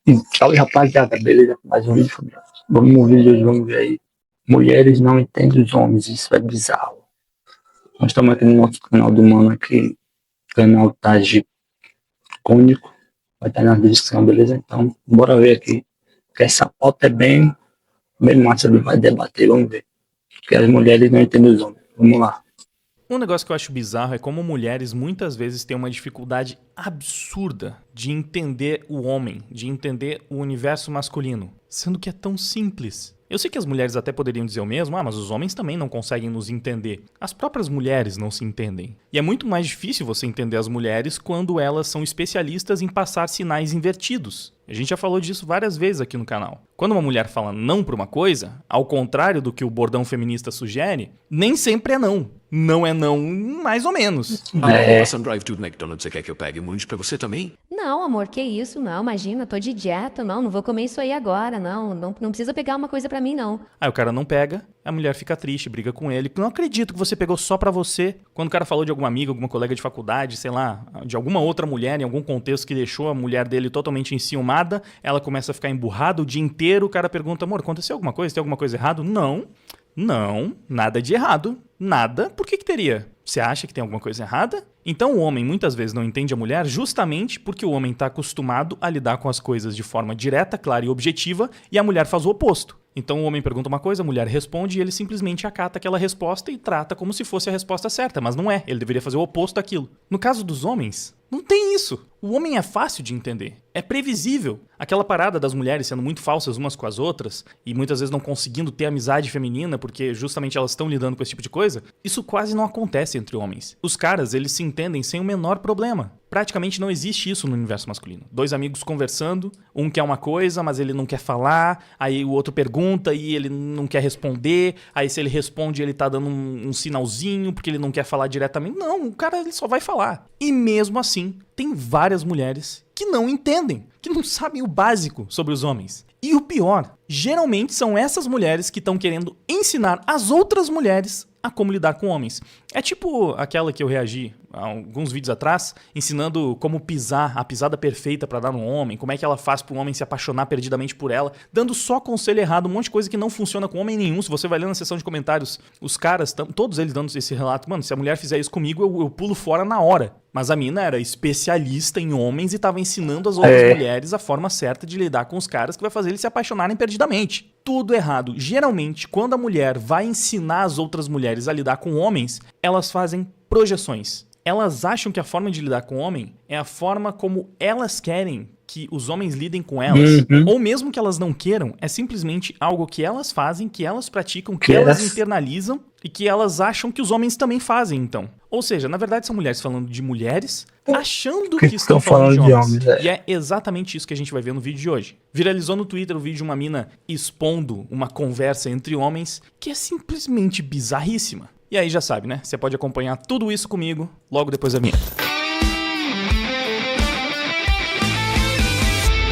E salve, rapaziada, beleza? Mais um vídeo. Vamos no vídeo de hoje, vamos ver aí. Mulheres não entendem os homens, isso é bizarro. Nós estamos aqui no nosso canal do Mano aqui, canal Taj Cônico, vai estar na descrição, beleza? Então, bora ver aqui, que essa pauta é bem massa, ele vai debater, vamos ver. Que as mulheres não entendem os homens, vamos lá. Um negócio que eu acho bizarro é como mulheres muitas vezes têm uma dificuldade absurda de entender o homem, de entender o universo masculino, sendo que é tão simples. Eu sei que as mulheres até poderiam dizer o mesmo, mas os homens também não conseguem nos entender. As próprias mulheres não se entendem. E é muito mais difícil você entender as mulheres quando elas são especialistas em passar sinais invertidos. A gente já falou disso várias vezes aqui no canal. Quando uma mulher fala não para uma coisa, ao contrário do que o bordão feminista sugere, nem sempre é não. Não é não, mais ou menos. Nossa, drive to McDonald's, você quer que eu pegue um monte pra você também? Não, amor, que isso? Não, imagina, tô de dieta, não vou comer isso aí agora, não precisa pegar uma coisa pra mim, não. Aí o cara não pega, a mulher fica triste, briga com ele. Não acredito que você pegou só pra você. Quando o cara falou de alguma amiga, alguma colega de faculdade, sei lá, de alguma outra mulher, em algum contexto que deixou a mulher dele totalmente enciumada, ela começa a ficar emburrada o dia inteiro, o cara pergunta, amor, aconteceu alguma coisa? Tem alguma coisa errada? Não, nada de errado. Nada, por que teria? Você acha que tem alguma coisa errada? Então o homem muitas vezes não entende a mulher justamente porque o homem está acostumado a lidar com as coisas de forma direta, clara e objetiva, e a mulher faz o oposto. Então o homem pergunta uma coisa, a mulher responde e ele simplesmente acata aquela resposta e trata como se fosse a resposta certa, mas não é, ele deveria fazer o oposto daquilo. No caso dos homens, não tem isso. O homem é fácil de entender, é previsível. Aquela parada das mulheres sendo muito falsas umas com as outras e muitas vezes não conseguindo ter amizade feminina porque justamente elas estão lidando com esse tipo de coisa, isso quase não acontece entre homens. Os caras, eles se entendem sem o menor problema. Praticamente não existe isso no universo masculino. Dois amigos conversando, um quer uma coisa, mas ele não quer falar, aí o outro pergunta e ele não quer responder, aí se ele responde ele tá dando um sinalzinho porque ele não quer falar diretamente. Não, o cara ele só vai falar. E mesmo assim, tem várias mulheres que não entendem, que não sabem o básico sobre os homens. E o pior, geralmente são essas mulheres que estão querendo ensinar as outras mulheres a como lidar com homens. É tipo aquela que eu reagi há alguns vídeos atrás, ensinando como pisar, a pisada perfeita pra dar no homem, como é que ela faz pro homem se apaixonar perdidamente por ela, dando só conselho errado, um monte de coisa que não funciona com homem nenhum. Se você vai ler na seção de comentários, os caras, todos eles dando esse relato, mano, se a mulher fizer isso comigo, eu pulo fora na hora. Mas a mina era especialista em homens e tava ensinando as outras mulheres a forma certa de lidar com os caras que vai fazer eles se apaixonarem perdidamente. Tudo errado. Geralmente, quando a mulher vai ensinar as outras mulheres a lidar com homens, elas fazem projeções. Elas acham que a forma de lidar com o homem é a forma como elas querem que os homens lidem com elas. Ou mesmo que elas não queiram, é simplesmente algo que elas fazem, que elas praticam, que elas internalizam e que elas acham que os homens também fazem, então. Ou seja, na verdade são mulheres falando de mulheres, achando que estão falando de homens. E é exatamente isso que a gente vai ver no vídeo de hoje. Viralizou no Twitter o vídeo de uma mina expondo uma conversa entre homens que é simplesmente bizarríssima. E aí já sabe, né? Você pode acompanhar tudo isso comigo logo depois da vinheta.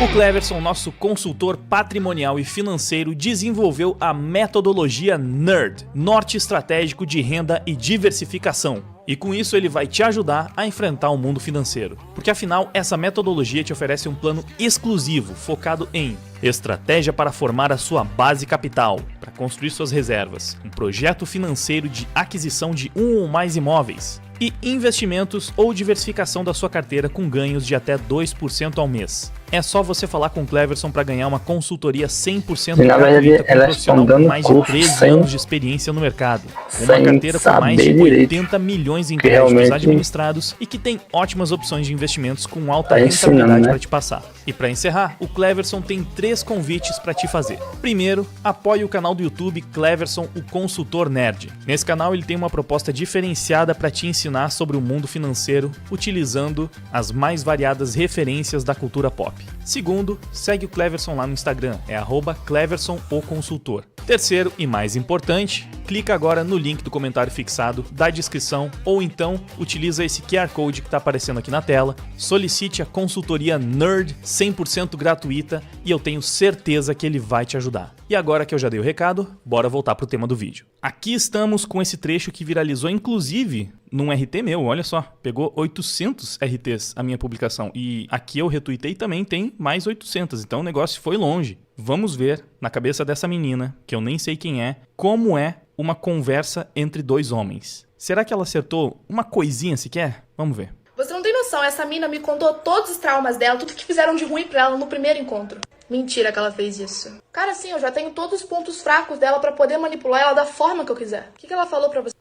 O Cleverson, nosso consultor patrimonial e financeiro, desenvolveu a metodologia NERD, Norte Estratégico de Renda e Diversificação. E com isso ele vai te ajudar a enfrentar o mundo financeiro. Porque afinal, essa metodologia te oferece um plano exclusivo, focado em estratégia para formar a sua base capital, para construir suas reservas, um projeto financeiro de aquisição de um ou mais imóveis, e investimentos ou diversificação da sua carteira com ganhos de até 2% ao mês. É só você falar com o Cleverson para ganhar uma consultoria 100% gratuita com um profissional com mais de 13 anos de experiência no mercado. Uma carteira com mais de 80 milhões em créditos administrados e que tem ótimas opções de investimentos com alta rentabilidade para te passar. E para encerrar, o Cleverson tem 3 convites para te fazer. Primeiro, apoie o canal do YouTube Cleverson, o Consultor Nerd. Nesse canal ele tem uma proposta diferenciada para te ensinar sobre o mundo financeiro, utilizando as mais variadas referências da cultura pop. Segundo, segue o Cleverson lá no Instagram, é @CleversonOConsultor. Terceiro e mais importante, clica agora no link do comentário fixado da descrição ou então utiliza esse QR Code que está aparecendo aqui na tela, solicite a consultoria NERD 100% gratuita e eu tenho certeza que ele vai te ajudar. E agora que eu já dei o recado, bora voltar pro tema do vídeo. Aqui estamos com esse trecho que viralizou inclusive num RT meu, olha só. Pegou 800 RTs a minha publicação. E aqui eu retuitei também tem mais 800. Então o negócio foi longe. Vamos ver, na cabeça dessa menina, que eu nem sei quem é, como é uma conversa entre dois homens. Será que ela acertou uma coisinha sequer? Vamos ver. Você não tem noção, essa mina me contou todos os traumas dela, tudo que fizeram de ruim pra ela no primeiro encontro. Mentira que ela fez isso. Cara, sim, eu já tenho todos os pontos fracos dela pra poder manipular ela da forma que eu quiser. O que ela falou pra você?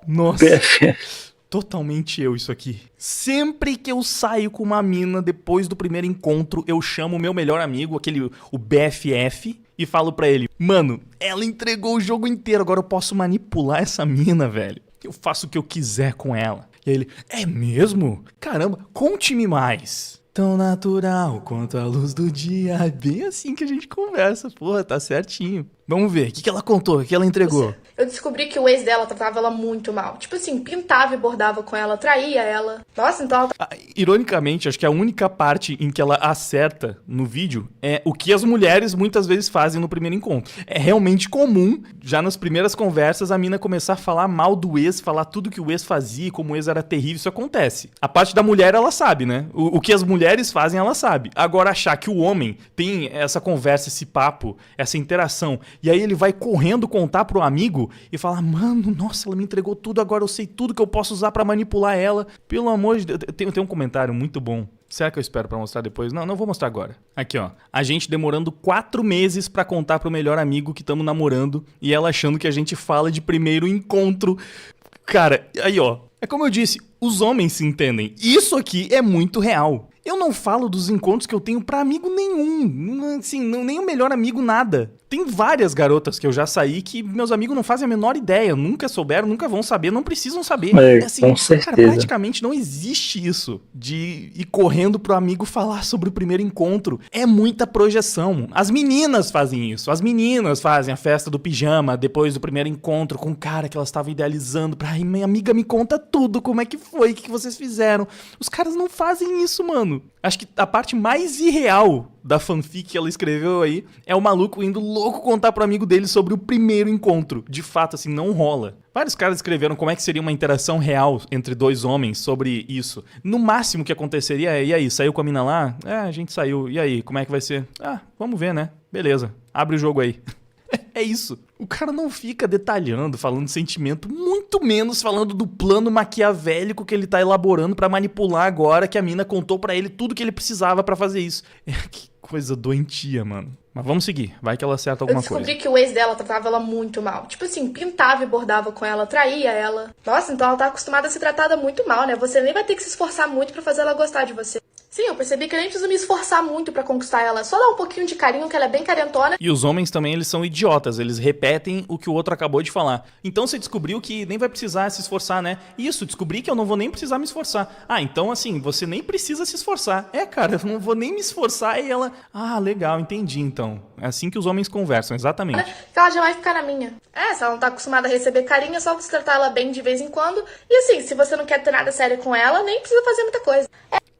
Nossa, totalmente eu isso aqui. Sempre que eu saio com uma mina depois do primeiro encontro, eu chamo o meu melhor amigo, o BFF, e falo pra ele, mano, ela entregou o jogo inteiro, agora eu posso manipular essa mina, velho. Eu faço o que eu quiser com ela. E aí ele, é mesmo? Caramba, conte-me mais. Tão natural quanto a luz do dia. É bem assim que a gente conversa. Porra, tá certinho. Vamos ver, o que ela contou, o que ela entregou? Eu descobri que o ex dela tratava ela muito mal. Tipo assim, pintava e bordava com ela, traía ela. Nossa, então ela... Ironicamente, acho que a única parte em que ela acerta no vídeo é o que as mulheres muitas vezes fazem no primeiro encontro. É realmente comum, já nas primeiras conversas, a mina começar a falar mal do ex, falar tudo que o ex fazia, como o ex era terrível, isso acontece. A parte da mulher, ela sabe, né? O que as mulheres fazem, ela sabe. Agora, achar que o homem tem essa conversa, esse papo, essa interação, e aí ele vai correndo contar pro amigo e falar, mano, nossa, ela me entregou tudo, agora eu sei tudo que eu posso usar pra manipular ela. Pelo amor de Deus, tem um comentário muito bom. Será que eu espero pra mostrar depois? Não vou mostrar agora. Aqui, ó. A gente demorando 4 meses pra contar pro melhor amigo que estamos namorando e ela achando que a gente fala de primeiro encontro. Cara, aí, ó. É como eu disse, os homens se entendem. Isso aqui é muito real. Eu não falo dos encontros que eu tenho pra amigo nenhum. Assim, nem o melhor amigo, nada. Tem várias garotas que eu já saí que meus amigos não fazem a menor ideia. Nunca souberam, nunca vão saber, não precisam saber. Assim, com certeza. Cara, praticamente não existe isso de ir correndo pro amigo falar sobre o primeiro encontro. É muita projeção. As meninas fazem isso. As meninas fazem a festa do pijama depois do primeiro encontro com um cara que elas estavam idealizando. Ai, minha amiga, me conta tudo. Como é que foi? O que vocês fizeram? Os caras não fazem isso, mano. Acho que a parte mais irreal da fanfic que ela escreveu aí é o maluco indo louco contar pro amigo dele sobre o primeiro encontro. De fato, assim, não rola. Vários caras escreveram como é que seria uma interação real entre dois homens sobre isso. No máximo que aconteceria é, e aí, saiu com a mina lá? É, a gente saiu. E aí, como é que vai ser? Ah, vamos ver, né? Beleza, abre o jogo aí. É isso. O cara não fica detalhando, falando de sentimento, muito menos falando do plano maquiavélico que ele tá elaborando pra manipular agora que a mina contou pra ele tudo que ele precisava pra fazer isso. Que coisa doentia, mano. Mas vamos seguir, vai que ela acerta alguma coisa. Eu descobri que o ex dela tratava ela muito mal. Tipo assim, pintava e bordava com ela, traía ela. Nossa, então ela tá acostumada a ser tratada muito mal, né? Você nem vai ter que se esforçar muito pra fazer ela gostar de você. Sim, eu percebi que eu nem preciso me esforçar muito pra conquistar ela. Só dar um pouquinho de carinho, que ela é bem carentona. E os homens também, eles são idiotas. Eles repetem o que o outro acabou de falar. Então você descobriu que nem vai precisar se esforçar, né? Isso, descobri que eu não vou nem precisar me esforçar. Ah, então assim, você nem precisa se esforçar. É, cara, eu não vou nem me esforçar. E ela... Ah, legal, entendi então. É assim que os homens conversam, exatamente. Que ela já vai ficar na minha. É, se ela não tá acostumada a receber carinho, é só você tratar ela bem de vez em quando. E assim, se você não quer ter nada sério com ela, nem precisa fazer muita coisa.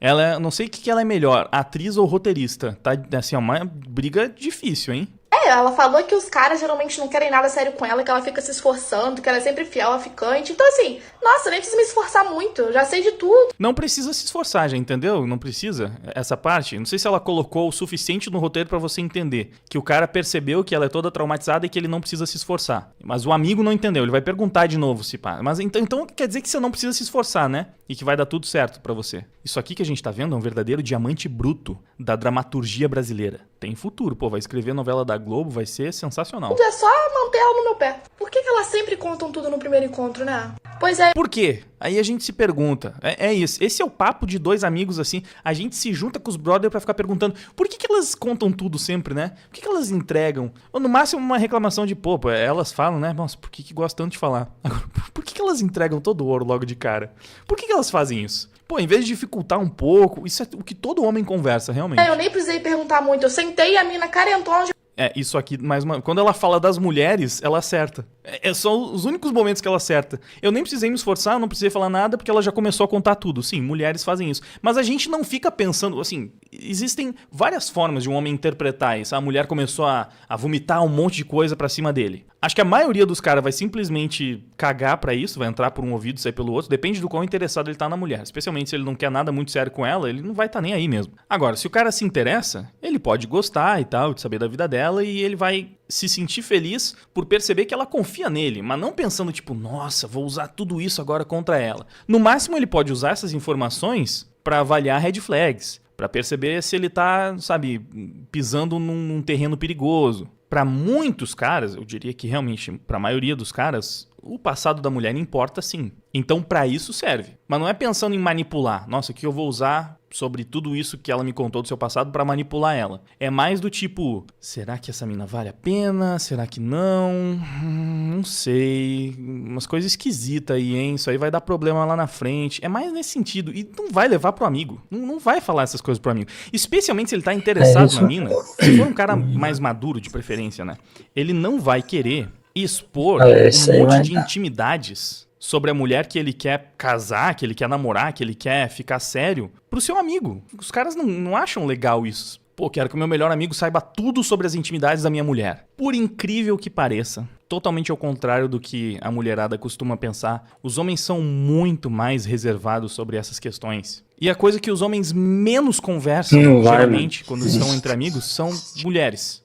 Ela, não sei o que ela é melhor, atriz ou roteirista. Tá, assim, é uma briga difícil, hein? É, ela falou que os caras geralmente não querem nada sério com ela, que ela fica se esforçando, que ela é sempre fiel à ficante. Então assim, nossa, nem preciso me esforçar muito, eu já sei de tudo. Não precisa se esforçar, já entendeu? Não precisa. Essa parte, não sei se ela colocou o suficiente no roteiro pra você entender. Que o cara percebeu que ela é toda traumatizada e que ele não precisa se esforçar. Mas o amigo não entendeu, ele vai perguntar de novo se pá. Mas então quer dizer que você não precisa se esforçar, né? E que vai dar tudo certo pra você. Isso aqui que a gente tá vendo é um verdadeiro diamante bruto da dramaturgia brasileira. Tem futuro, pô, vai escrever novela da Globo, vai ser sensacional. É só manter ela no meu pé. Por que elas sempre contam tudo no primeiro encontro, né? Pois é. Por quê? Aí a gente se pergunta. É isso. Esse é o papo de dois amigos assim. A gente se junta com os brothers pra ficar perguntando por que elas contam tudo sempre, né? Por que elas entregam? Ou no máximo uma reclamação de, pô, elas falam, né? Nossa, por que gostam tanto de falar? Agora, por que elas entregam todo o ouro logo de cara? Por que elas fazem isso? Pô, em vez de dificultar um pouco, isso é o que todo homem conversa, realmente. Eu nem precisei perguntar muito. Eu sentei e a mina carentona... Isso aqui, mais uma... Quando ela fala das mulheres, ela acerta. São os únicos momentos que ela acerta. Eu nem precisei me esforçar, não precisei falar nada, porque ela já começou a contar tudo. Sim, mulheres fazem isso. Mas a gente não fica pensando, assim, existem várias formas de um homem interpretar isso. A mulher começou a vomitar um monte de coisa pra cima dele. Acho que a maioria dos caras vai simplesmente cagar pra isso, vai entrar por um ouvido e sair pelo outro. Depende do quão interessado ele tá na mulher. Especialmente se ele não quer nada muito sério com ela, ele não vai estar nem aí mesmo. Agora, se o cara se interessa, ele pode gostar e tal, de saber da vida dela, e ele vai se sentir feliz por perceber que ela confia nele, mas não pensando tipo, nossa, vou usar tudo isso agora contra ela. No máximo, ele pode usar essas informações pra avaliar red flags, pra perceber se ele tá, sabe, pisando num terreno perigoso. Pra muitos caras, eu diria que realmente, pra maioria dos caras, o passado da mulher importa sim. Então, pra isso serve. Mas não é pensando em manipular. Nossa, o que eu vou usar sobre tudo isso que ela me contou do seu passado pra manipular ela. É mais do tipo, será que essa mina vale a pena? Será que não? Não sei. Umas coisas esquisitas aí, hein? Isso aí vai dar problema lá na frente. É mais nesse sentido. E não vai levar pro amigo. Não vai falar essas coisas pro amigo. Especialmente se ele tá interessado na mina. Se for um cara mais maduro, de preferência, né? Ele não vai querer expor um monte de intimidades sobre a mulher que ele quer casar, que ele quer namorar, que ele quer ficar sério, pro seu amigo. Os caras não acham legal isso. Pô, quero que o meu melhor amigo saiba tudo sobre as intimidades da minha mulher. Por incrível que pareça, totalmente ao contrário do que a mulherada costuma pensar, os homens são muito mais reservados sobre essas questões. E a coisa que os homens menos conversam, geralmente, quando estão entre amigos, são mulheres.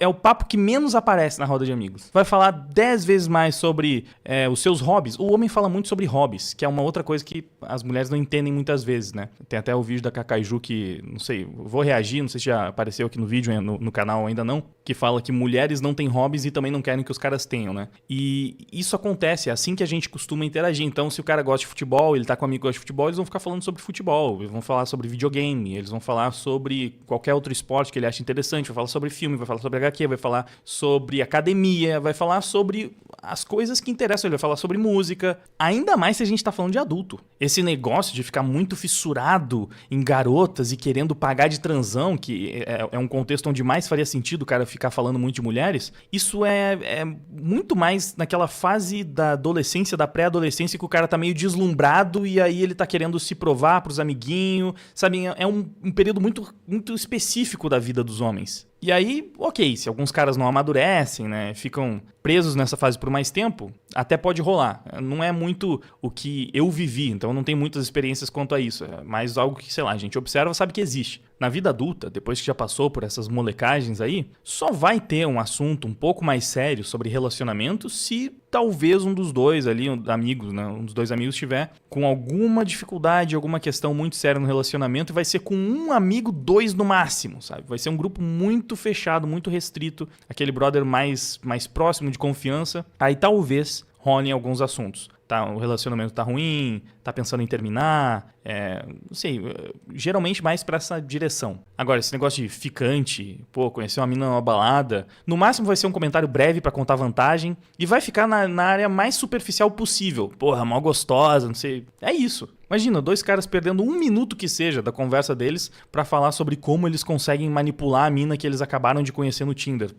É o papo que menos aparece na roda de amigos. Vai falar 10 vezes mais sobre os seus hobbies. O homem fala muito sobre hobbies, que é uma outra coisa que as mulheres não entendem muitas vezes, né? Tem até o vídeo da Cacaju que, não sei, vou reagir, não sei se já apareceu aqui no vídeo, no canal ainda não, que fala que mulheres não têm hobbies e também não querem que os caras tenham, né? E isso acontece, é assim que a gente costuma interagir. Então, se o cara gosta de futebol, ele tá com um amigo que gosta de futebol, eles vão ficar falando sobre futebol, eles vão falar sobre videogame, eles vão falar sobre qualquer outro esporte que ele acha interessante, vai falar sobre filme, vai falar sobre HQ, vai falar sobre academia, vai falar sobre as coisas que interessam, ele vai falar sobre música, ainda mais se a gente tá falando de adulto. Esse negócio de ficar muito fissurado em garotas e querendo pagar de transão, que é um contexto onde mais faria sentido o cara ficar falando muito de mulheres, isso é muito mais naquela fase da adolescência, da pré-adolescência, que o cara tá meio deslumbrado e aí ele tá querendo se provar pros amiguinhos, sabe? É um período muito, muito específico da vida dos homens. E aí, ok, se alguns caras não amadurecem, né, ficam presos nessa fase por mais tempo, até pode rolar. Não é muito o que eu vivi, então eu não tenho muitas experiências quanto a isso. É mais algo que, sei lá, a gente observa, sabe que existe. Na vida adulta, depois que já passou por essas molecagens aí, só vai ter um assunto um pouco mais sério sobre relacionamento se talvez um dos dois ali, um dos dois amigos estiver com alguma dificuldade, alguma questão muito séria no relacionamento, e vai ser com um amigo, 2 no máximo, sabe? Vai ser um grupo muito fechado, muito restrito, aquele brother mais próximo de confiança, aí talvez rolem alguns assuntos. Tá, o relacionamento tá ruim, tá pensando em terminar, não sei, geralmente mais pra essa direção. Agora, esse negócio de ficante, conhecer uma mina numa balada, no máximo vai ser um comentário breve pra contar vantagem e vai ficar na área mais superficial possível. Porra, mal gostosa, não sei. É isso. Imagina, 2 caras perdendo 1 minuto que seja da conversa deles pra falar sobre como eles conseguem manipular a mina que eles acabaram de conhecer no Tinder.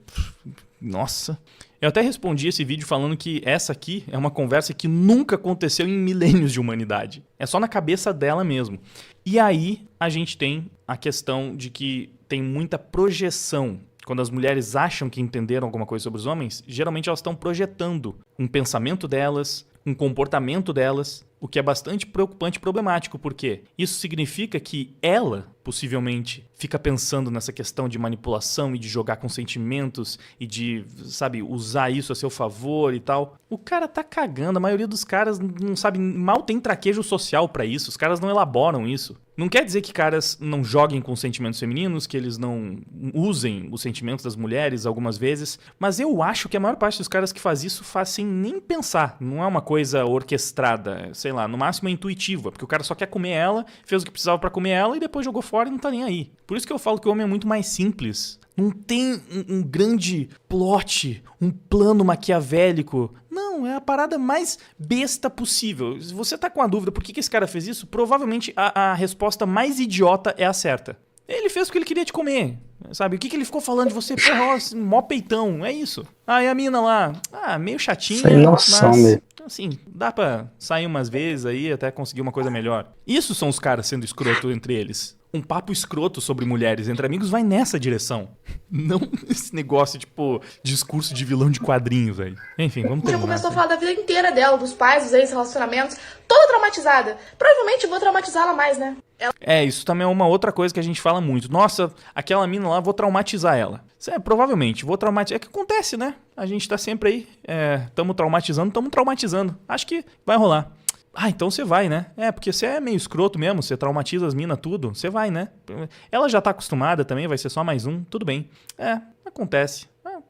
Nossa. Eu até respondi esse vídeo falando que essa aqui é uma conversa que nunca aconteceu em milênios de humanidade. É só na cabeça dela mesmo. E aí a gente tem a questão de que tem muita projeção. Quando as mulheres acham que entenderam alguma coisa sobre os homens, geralmente elas estão projetando um pensamento delas, um comportamento delas, o que é bastante preocupante e problemático, porque isso significa que ela, possivelmente, fica pensando nessa questão de manipulação e de jogar com sentimentos e de, sabe, usar isso a seu favor e tal. O cara tá cagando, a maioria dos caras não sabe, mal tem traquejo social pra isso, os caras não elaboram isso. Não quer dizer que caras não joguem com sentimentos femininos, que eles não usem os sentimentos das mulheres algumas vezes, mas eu acho que a maior parte dos caras que faz isso faz sem nem pensar. Não é uma coisa orquestrada, sei lá, no máximo é intuitiva, porque o cara só quer comer ela, fez o que precisava pra comer ela e depois jogou fora e não tá nem aí. Por isso que eu falo que o homem é muito mais simples. Não tem um grande plot, um plano maquiavélico. Não, é a parada mais besta possível. Se você tá com a dúvida por que esse cara fez isso, provavelmente a resposta mais idiota é a certa. Ele fez porque ele queria te comer, sabe? O que ele ficou falando de você? Porra, ó, assim, mó peitão, é isso. Ah, e a mina lá? Ah, meio chatinha, Sem noção, mas, mesmo. assim, dá pra sair umas vezes aí até conseguir uma coisa melhor. Isso são os caras sendo escroto entre eles. Um papo escroto sobre mulheres entre amigos vai nessa direção. Não esse negócio, tipo, discurso de vilão de quadrinho, velho. Enfim, vamos Já terminar. começou a falar da vida inteira dela, dos pais, dos ex-relacionamentos, toda traumatizada. Provavelmente vou traumatizá-la mais, né? É, isso também é uma outra coisa que a gente fala muito. Nossa, aquela mina lá, vou traumatizar ela. Provavelmente, vou traumatizar. É que acontece, né? A gente tá sempre aí, tamo traumatizando. Acho que vai rolar. Ah, então você vai, né? É, porque você é meio escroto mesmo, você traumatiza as minas tudo, você vai, né? Ela já tá acostumada também, vai ser só mais um, tudo bem. É, acontece.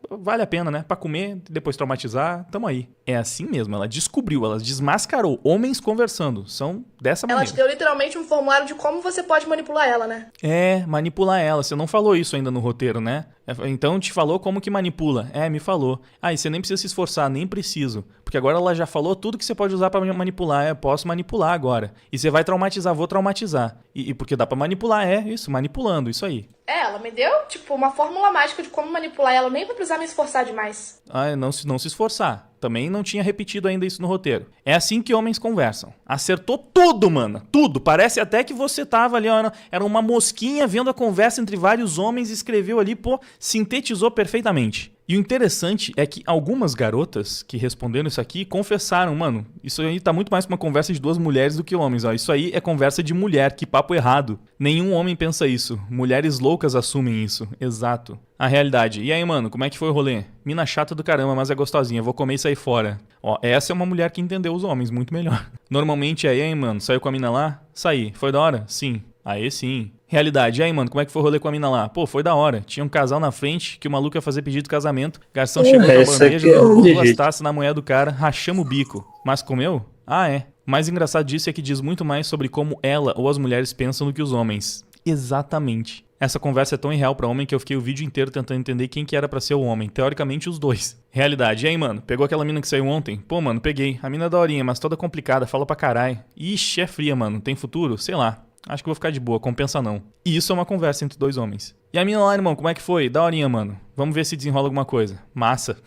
Vale a pena, né? Pra comer, depois traumatizar, tamo aí. É assim mesmo, ela descobriu, ela desmascarou homens conversando. São dessa Ela maneira. te deu literalmente um formulário de como você pode manipular ela, né? É, manipular ela. Você não falou isso ainda no roteiro, né? Então te falou como que manipula. É, me falou. Ah, e você nem precisa se esforçar, nem preciso. Porque agora ela já falou tudo que você pode usar pra manipular. É, posso manipular agora. E você vai traumatizar, vou traumatizar. E porque dá pra manipular, isso, manipulando, isso aí. Ela me deu, tipo, uma fórmula mágica de como manipular ela. Nem vou precisar me esforçar demais. Ah, não se esforçar. Também não tinha repetido ainda isso no roteiro. É assim que homens conversam. Acertou tudo, mano. Tudo. Parece até que você tava ali, ó, era uma mosquinha vendo a conversa entre vários homens e escreveu ali, pô, sintetizou perfeitamente. E o interessante é que algumas garotas que responderam isso aqui confessaram, mano, isso aí tá muito mais pra uma conversa de duas mulheres do que homens, ó. Isso aí é conversa de mulher, que papo errado. Nenhum homem pensa isso. Mulheres loucas assumem isso. Exato. A realidade. E aí, mano, como é que foi o rolê? Mina chata do caramba, mas é gostosinha. Vou comer e sair fora. Ó, essa é uma mulher que entendeu os homens muito melhor. Normalmente é, e aí, mano, saiu com a mina lá? Saí. Foi da hora? Sim. Aí sim. Realidade. E aí, mano, como é que foi o rolê com a mina lá? Pô, foi da hora. Tinha um casal na frente que o maluco ia fazer pedido de casamento. Garçom chegou com a bandeja, derrubou duas taças na mulher do cara, rachamos o bico. Mas comeu? Ah, é. O mais engraçado disso é que diz muito mais sobre como ela ou as mulheres pensam do que os homens. Exatamente. Essa conversa é tão irreal pra homem que eu fiquei o vídeo inteiro tentando entender quem que era pra ser o homem. Teoricamente, os dois. Realidade. E aí, mano? Pegou aquela mina que saiu ontem? Pô, mano, peguei. A mina é daorinha, mas toda complicada. Fala pra caralho. Ixi, é fria, mano. Tem futuro? Sei lá. Acho que vou ficar de boa. Compensa não. E isso é uma conversa entre dois homens. E a mina lá, irmão, como é que foi? Daorinha, mano. Vamos ver se desenrola alguma coisa. Massa.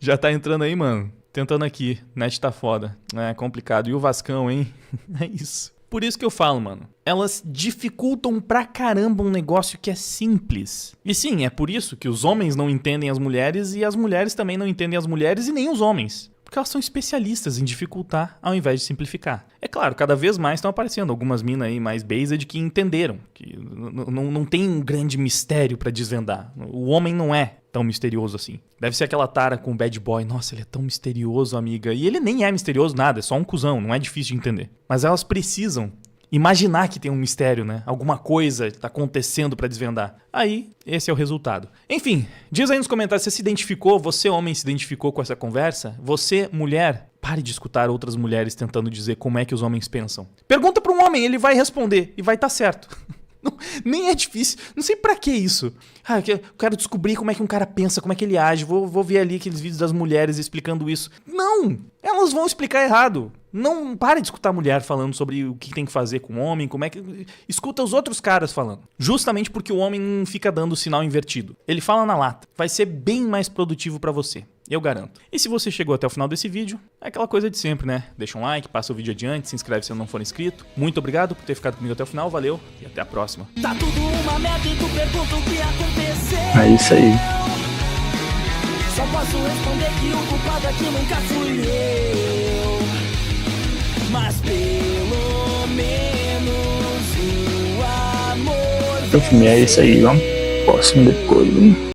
Já tá entrando aí, mano. Tentando aqui. Net tá foda. É complicado. E o Vascão, hein? É isso. Por isso que eu falo, mano. Elas dificultam pra caramba um negócio que é simples. E sim, é por isso que os homens não entendem as mulheres e as mulheres também não entendem as mulheres e nem os homens. Porque elas são especialistas em dificultar ao invés de simplificar. É claro, cada vez mais estão aparecendo algumas minas aí mais based que entenderam. Que não tem um grande mistério pra desvendar. O homem não é tão misterioso assim. Deve ser aquela tara com o bad boy. Nossa, ele é tão misterioso, amiga. E ele nem é misterioso nada, é só um cuzão, não é difícil de entender. Mas elas precisam imaginar que tem um mistério, né? Alguma coisa tá acontecendo pra desvendar. Aí, esse é o resultado. Enfim, diz aí nos comentários se você se identificou, você homem se identificou com essa conversa? Você, mulher, pare de escutar outras mulheres tentando dizer como é que os homens pensam. Pergunta pra um homem, ele vai responder e vai estar certo. Não, nem é difícil. Não sei pra que isso. Ah, eu quero descobrir como é que um cara pensa, como é que ele age. Vou ver ali aqueles vídeos das mulheres explicando isso. Não! Elas vão explicar errado. Não pare de escutar a mulher falando sobre o que tem que fazer com o homem, como é que... Escuta os outros caras falando. Justamente porque o homem não fica dando o sinal invertido. Ele fala na lata. Vai ser bem mais produtivo pra você. Eu garanto. E se você chegou até o final desse vídeo, é aquela coisa de sempre, né? Deixa um like, passa o vídeo adiante, se inscreve se não for inscrito. Muito obrigado por ter ficado comigo até o final, valeu e até a próxima. Tá tudo uma merda e tu pergunta o que aconteceu. É isso aí. Só posso responder que o culpado aqui nunca fui eu. Mas pelo menos o amor. Enfim, é isso aí, vamos. Próximo depois, hein?